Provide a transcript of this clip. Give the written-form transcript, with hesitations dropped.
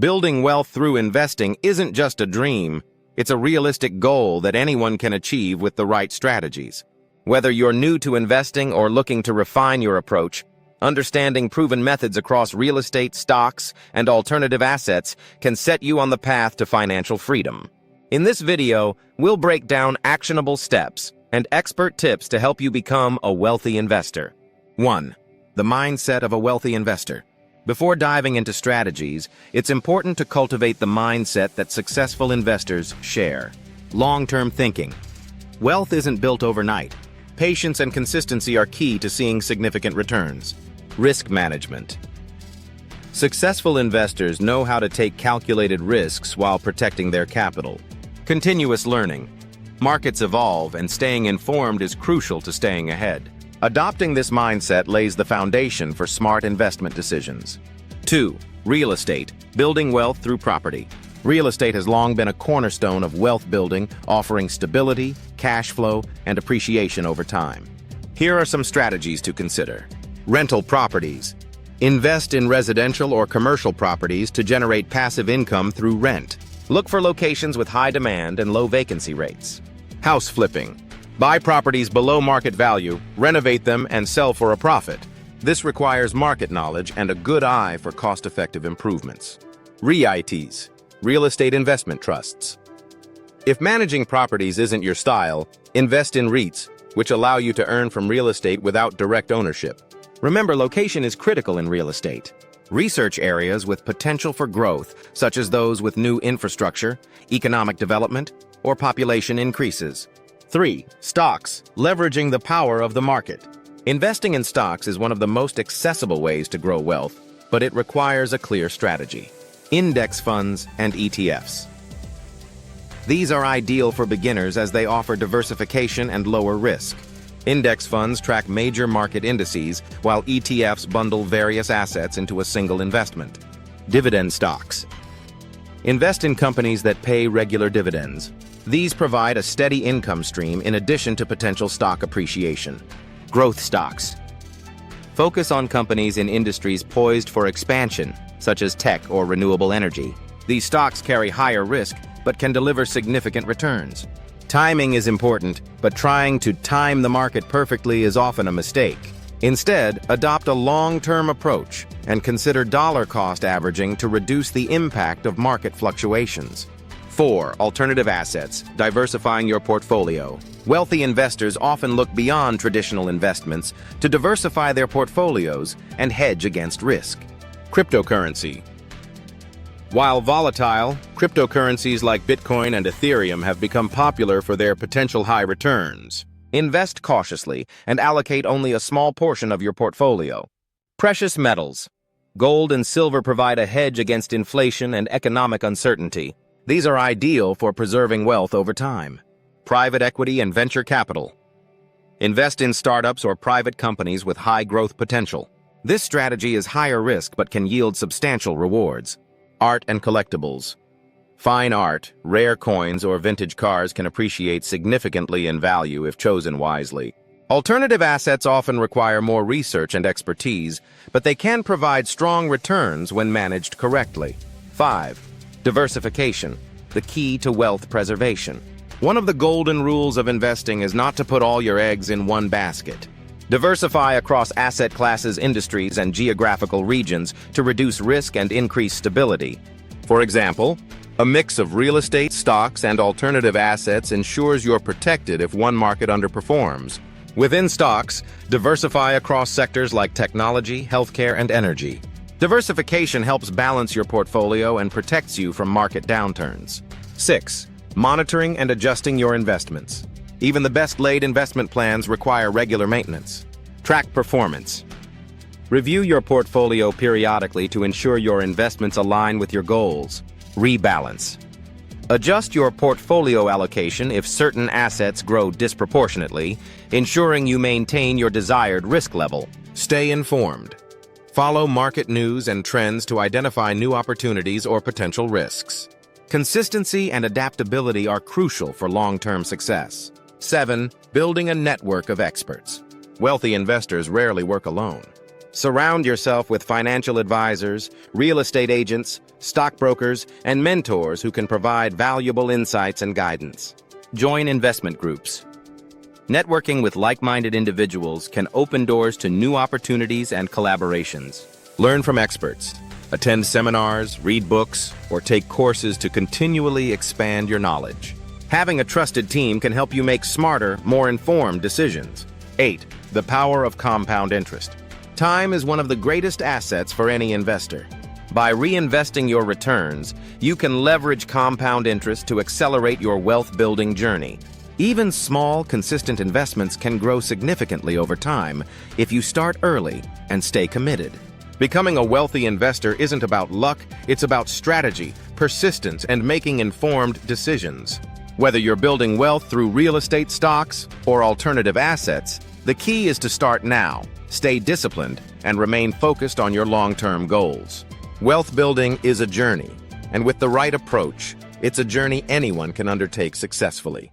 Building wealth through investing isn't just a dream, it's a realistic goal that anyone can achieve with the right strategies. Whether you're new to investing or looking to refine your approach, understanding proven methods across real estate, stocks, and alternative assets can set you on the path to financial freedom. In this video, we'll break down actionable steps and expert tips to help you become a wealthy investor. 1. The mindset of a wealthy investor. Before diving into strategies, it's important to cultivate the mindset that successful investors share. Long-term thinking. Wealth isn't built overnight. Patience and consistency are key to seeing significant returns. Risk management. Successful investors know how to take calculated risks while protecting their capital. Continuous learning. Markets evolve, and staying informed is crucial to staying ahead. Adopting this mindset lays the foundation for smart investment decisions. 2. Real estate. Building wealth through property. Real estate has long been a cornerstone of wealth building, offering stability, cash flow, and appreciation over time. Here are some strategies to consider. Rental properties. Invest in residential or commercial properties to generate passive income through rent. Look for locations with high demand and low vacancy rates. House flipping. Buy properties below market value, renovate them, and sell for a profit. This requires market knowledge and a good eye for cost-effective improvements. REITs, real estate investment trusts. If managing properties isn't your style, invest in REITs, which allow you to earn from real estate without direct ownership. Remember, location is critical in real estate. Research areas with potential for growth, such as those with new infrastructure, economic development, or population increases. 3. Stocks, leveraging the power of the market. Investing in stocks is one of the most accessible ways to grow wealth, but it requires a clear strategy. Index funds and ETFs. These are ideal for beginners as they offer diversification and lower risk. Index funds track major market indices, while ETFs bundle various assets into a single investment. Dividend stocks. Invest in companies that pay regular dividends. These provide a steady income stream in addition to potential stock appreciation. Growth stocks. Focus on companies in industries poised for expansion, such as tech or renewable energy. These stocks carry higher risk, but can deliver significant returns. Timing is important, but trying to time the market perfectly is often a mistake. Instead, adopt a long-term approach and consider dollar-cost averaging to reduce the impact of market fluctuations. 4. Alternative assets, diversifying your portfolio. Wealthy investors often look beyond traditional investments to diversify their portfolios and hedge against risk. Cryptocurrency. While volatile, cryptocurrencies like Bitcoin and Ethereum have become popular for their potential high returns. Invest cautiously and allocate only a small portion of your portfolio. Precious metals. Gold and silver provide a hedge against inflation and economic uncertainty. These are ideal for preserving wealth over time. Private equity and venture capital. Invest in startups or private companies with high growth potential. This strategy is higher risk but can yield substantial rewards. Art and collectibles. Fine art, rare coins, or vintage cars can appreciate significantly in value if chosen wisely. Alternative assets often require more research and expertise, but they can provide strong returns when managed correctly. 5. Diversification, the key to wealth preservation. One of the golden rules of investing is not to put all your eggs in one basket. Diversify across asset classes, industries, and geographical regions to reduce risk and increase stability. For example, a mix of real estate, stocks, and alternative assets ensures you're protected if one market underperforms. Within stocks, diversify across sectors like technology, healthcare, and energy. Diversification helps balance your portfolio and protects you from market downturns. 6. Monitoring and adjusting your investments. Even the best-laid investment plans require regular maintenance. Track performance. Review your portfolio periodically to ensure your investments align with your goals. Rebalance. Adjust your portfolio allocation if certain assets grow disproportionately, ensuring you maintain your desired risk level. Stay informed. Follow market news and trends to identify new opportunities or potential risks. Consistency and adaptability are crucial for long-term success. 7. Building a network of experts. Wealthy investors rarely work alone. Surround yourself with financial advisors, real estate agents, stockbrokers, and mentors who can provide valuable insights and guidance. Join investment groups. Networking with like-minded individuals can open doors to new opportunities and collaborations. Learn from experts. Attend seminars, read books, or take courses to continually expand your knowledge. Having a trusted team can help you make smarter, more informed decisions. 8. The power of compound interest. Time is one of the greatest assets for any investor. By reinvesting your returns, you can leverage compound interest to accelerate your wealth-building journey. Even small, consistent investments can grow significantly over time if you start early and stay committed. Becoming a wealthy investor isn't about luck, it's about strategy, persistence, and making informed decisions. Whether you're building wealth through real estate, stocks, or alternative assets, the key is to start now, stay disciplined, and remain focused on your long-term goals. Wealth building is a journey, and with the right approach, it's a journey anyone can undertake successfully.